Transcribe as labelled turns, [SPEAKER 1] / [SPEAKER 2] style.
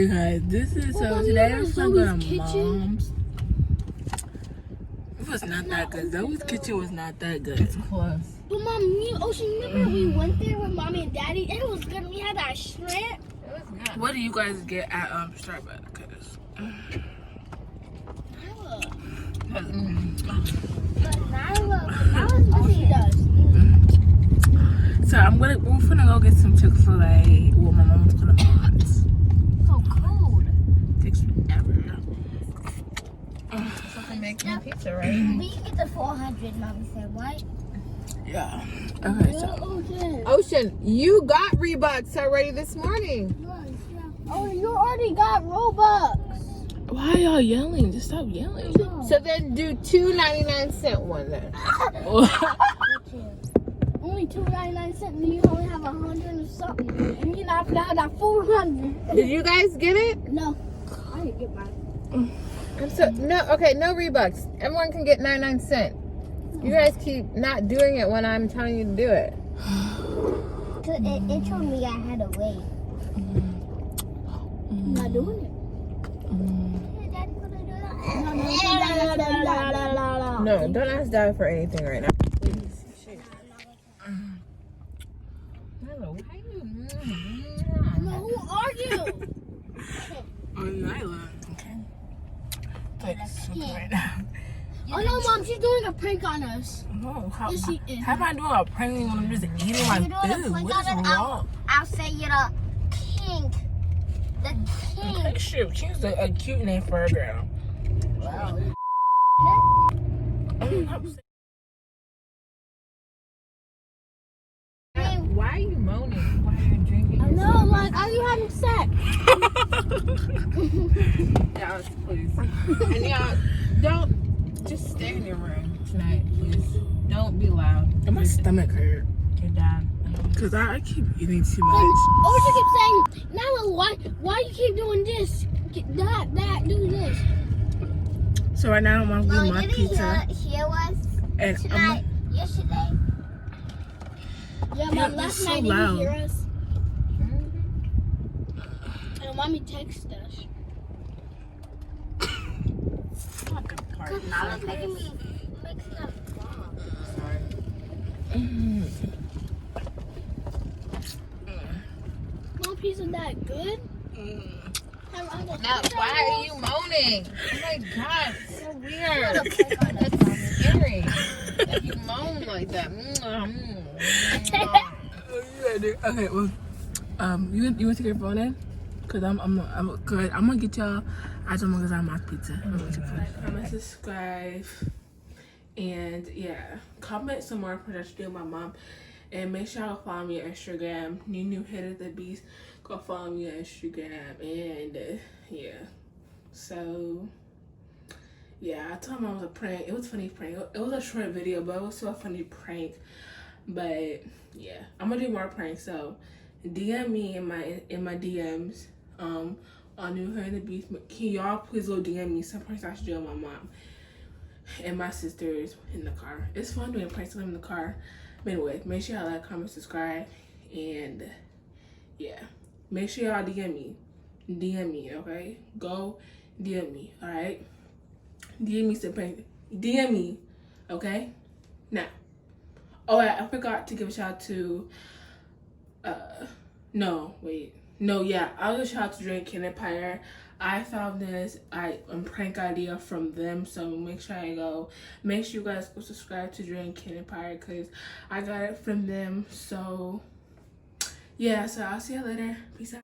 [SPEAKER 1] Okay, guys, this is so today we're gonna go to Mom's. It was not that good. Zoe's kitchen was not that good.
[SPEAKER 2] It's close.
[SPEAKER 3] But Mom, remember we went there with Mommy and Daddy? It was good. We had that shrimp.
[SPEAKER 2] It was good.
[SPEAKER 1] What do you guys get at Starbucks?
[SPEAKER 3] But Nyla's missing us.
[SPEAKER 1] So we're finna go get some Chick-fil-A. Well, my mom's gonna want.
[SPEAKER 3] So cold.
[SPEAKER 1] Takes forever.
[SPEAKER 2] So we make some pizza, right?
[SPEAKER 3] We can get the 400, Mommy said, right?
[SPEAKER 1] Yeah. Okay, so
[SPEAKER 2] Ocean, you got Reeboks already this morning.
[SPEAKER 3] Oh, you already got Robux.
[SPEAKER 1] why are y'all yelling? Just stop yelling.
[SPEAKER 2] So then do 2.99 one then.
[SPEAKER 3] Only $2.99, and you only have 100 and something. And you not now got 400.
[SPEAKER 2] Did you guys get it?
[SPEAKER 3] No, I didn't get mine.
[SPEAKER 2] No Reeboks. Everyone can get 99¢. You guys keep not doing it when I'm telling you to do it.
[SPEAKER 3] Cause it told me I had to wait. I'm not doing it.
[SPEAKER 2] No, don't ask Dad for anything right now. Please. Hello, why
[SPEAKER 3] Who are you?
[SPEAKER 1] Nyla. Okay. Like, right now.
[SPEAKER 3] Oh no, Mom, she's doing a prank on us.
[SPEAKER 1] No, how
[SPEAKER 3] Yes, she is.
[SPEAKER 1] am I doing a prank when I'm just eating my
[SPEAKER 3] You're doing a
[SPEAKER 1] food?
[SPEAKER 3] prank
[SPEAKER 1] What is
[SPEAKER 3] on us.
[SPEAKER 1] wrong?
[SPEAKER 3] I'll say you're the king. The king.
[SPEAKER 1] Okay, shoot, she's a cute name for a girl.
[SPEAKER 3] Wow.
[SPEAKER 2] Why are you moaning while you're drinking?
[SPEAKER 3] I know, like, are you having sex?
[SPEAKER 2] Yes, please. And y'all, don't just stay in your room tonight, please. Don't be loud.
[SPEAKER 1] And my stomach hurt.
[SPEAKER 2] You're done.
[SPEAKER 1] Because I keep eating too much.
[SPEAKER 3] Oh, she keeps saying, Nala, why you keep doing this? That, do this.
[SPEAKER 1] So right now I'm going to eat my pizza.
[SPEAKER 3] Hear us
[SPEAKER 1] And
[SPEAKER 3] tonight, yesterday. Yeah,
[SPEAKER 1] Yeah,
[SPEAKER 3] Mom,
[SPEAKER 1] it's
[SPEAKER 3] last
[SPEAKER 1] so
[SPEAKER 3] night, did
[SPEAKER 1] loud.
[SPEAKER 3] you hear us? And Mommy texted us. Nala's making me mixing up. Mom, pizza that good?
[SPEAKER 2] Now, why are you moaning? Oh my God, it's so weird.
[SPEAKER 3] It's
[SPEAKER 2] It's scary that you moan like that.
[SPEAKER 1] Okay, well, you want to take your phone in? Cause I'm gonna get y'all. I don't want to my pizza. I'm gonna subscribe, and yeah, comment some more production with my mom, and make sure y'all follow me on Instagram. New Head of the Beast. Go follow me on Instagram, and yeah. So yeah, I told him it was a prank. It was a funny prank. It was a short video, but it was still a funny prank. But yeah, I'm gonna do more pranks. So DM me in my DMs on New Her and the Beast. Can y'all please go DM me some pranks I should do with my mom and my sisters in the car. It's fun doing pranks with them in the car. But anyway, make sure y'all like, comment, subscribe, and yeah, make sure y'all DM me, okay? Go DM me, all right? DM me some pranks. DM me, okay? Now. Oh, I forgot to give a shout out to, I'll give a shout out to Drink Empire. I found this prank idea from them, so make sure you guys go subscribe to Drink Empire, because I got it from them. So yeah, so I'll see you later. Peace out.